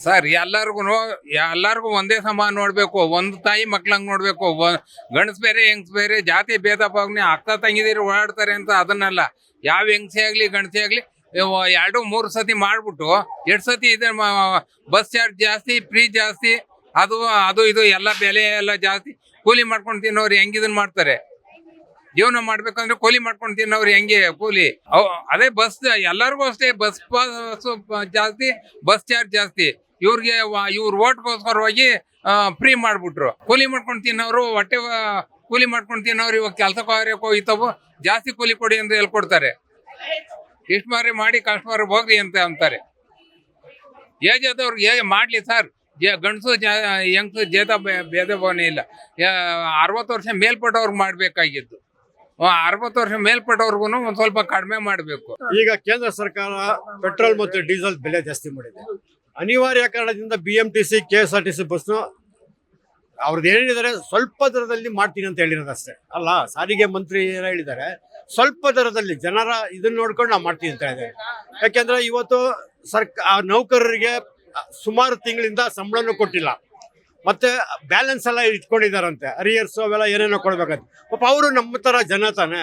Sir ಎಲ್ಲರಿಗೂ ಒಂದೇ ಸಮಾನ ನೋಡ್ಬೇಕು. ಒಂದು ತಾಯಿ ಮಕ್ಳಂಗ್ ನೋಡ್ಬೇಕು. ಗಂಡಸ್ ಬೇರೆ ಹೆಂಗ್ಸ್ ಬೇರೆ ಜಾತಿ ಭೇದ ಭಾವನೆ ಅಕ್ಕ ತಂಗಿದಿರು ಓಡಾಡ್ತಾರೆ ಅಂತ ಅದನ್ನಲ್ಲ. ಯಾವ ಹೆಂಗಸೇ ಆಗ್ಲಿ ಗಂಡಸೇ ಆಗ್ಲಿ 2-3 ಸತಿ ಮಾಡ್ಬಿಟ್ಟು 2 ಸತಿ ಇದೆ ಬಸ್ ಚಾರ್ಜ್ ಜಾಸ್ತಿ, ಫ್ರೀ ಜಾಸ್ತಿ, ಅದು ಇದು ಎಲ್ಲ ಬೆಲೆ ಎಲ್ಲ ಜಾಸ್ತಿ. ಕೂಲಿ ಮಾಡ್ಕೊಂಡು ತಿನ್ನೋರು ಹೆಂಗ್ ಇದನ್ ಮಾಡ್ತಾರೆ? ಜೀವನ ಮಾಡ್ಬೇಕಂದ್ರೆ ಕೂಲಿ ಮಾಡ್ಕೊಂಡು ತಿನ್ನೋರು ಹೆಂಗೆ ಕೂಲಿ? ಅದೇ ಬಸ್ ಎಲ್ಲರಿಗೂ ಅಷ್ಟೇ. ಬಸ್ ಪಾಸ್ ಜಾಸ್ತಿ, ಬಸ್ ಚಾರ್ಜ್ ಜಾಸ್ತಿ. ಇವ್ರ ಓಟ್ಗೋಸ್ಕರವಾಗಿ ಫ್ರೀ ಮಾಡ್ಬಿಟ್ರು. ಕೂಲಿ ಮಾಡ್ಕೊಂಡು ತಿನ್ನೋರು ಕೂಲಿ ಮಾಡ್ಕೊಂಡು ತಿನ್ನೋರು ಇವಾಗ ಕೆಲಸಕ್ಕೆ ಹೋಗ್ತಾವು. ಜಾಸ್ತಿ ಕೂಲಿ ಕೊಡಿ ಅಂತ ಹೇಳ್ಕೊಡ್ತಾರೆ. ಇಷ್ಟು ಮಾರಿ ಮಾಡಿ ಕಸ್ಟಮರ್ ಹೋಗ್ರಿ ಅಂತ ಅಂತಾರೆ. ಏಜ್ ಆದವ್ರಿಗೆ ಮಾಡ್ಲಿ ಸರ್. ಗಂಡಸು ಹೆಂಗಸು ಭೇದ ಭಾವನೆ ಇಲ್ಲ. 60 ವರ್ಷ ಮೇಲ್ಪಟ್ಟವ್ರಿಗೆ ಮಾಡ್ಬೇಕಾಗಿದ್ದು. 60 ವರ್ಷ ಮೇಲ್ಪಟ್ಟವ್ರಿಗೂ ಒಂದ್ ಸ್ವಲ್ಪ ಕಡಿಮೆ ಮಾಡಬೇಕು. ಈಗ ಕೇಂದ್ರ ಸರ್ಕಾರ ಪೆಟ್ರೋಲ್ ಮತ್ತು ಡೀಸೆಲ್ ಬೆಲೆ ಜಾಸ್ತಿ ಮಾಡಿದೆ. ಅನಿವಾರ್ಯ ಕಾರಣದಿಂದ BMTC KSRTC ಬಸ್ ಅವ್ರದ್ದು ಹೇಳಿದ್ದಾರೆ ಸ್ವಲ್ಪ ದರದಲ್ಲಿ ಮಾಡ್ತೀನಿ ಅಂತ ಹೇಳಿರೋದಷ್ಟೇ ಅಲ್ಲ. ಸಾರಿಗೆ ಮಂತ್ರಿ ಏನೋ ಹೇಳಿದ್ದಾರೆ, ಸ್ವಲ್ಪ ದರದಲ್ಲಿ ಜನರ ಇದನ್ನ ನೋಡ್ಕೊಂಡು ನಾವು ಮಾಡ್ತೀವಿ ಅಂತ ಹೇಳಿದ್ದಾರೆ. ಯಾಕೆಂದ್ರೆ ಇವತ್ತು ನೌಕರರಿಗೆ ಸುಮಾರು ತಿಂಗಳಿಂದ ಸಂಬಳನೂ ಕೊಟ್ಟಿಲ್ಲ, ಮತ್ತೆ ಬ್ಯಾಲೆನ್ಸ್ ಎಲ್ಲ ಇಟ್ಕೊಂಡಿದಾರಂತೆ, ಅರಿಯರ್ಸ್ ಅವೆಲ್ಲ ಏನೇನೋ ಕೊಡ್ಬೇಕಂತ. ಪಾಪ ಅವರು ನಮ್ಮ ತರ ಜನ ತಾನೆ.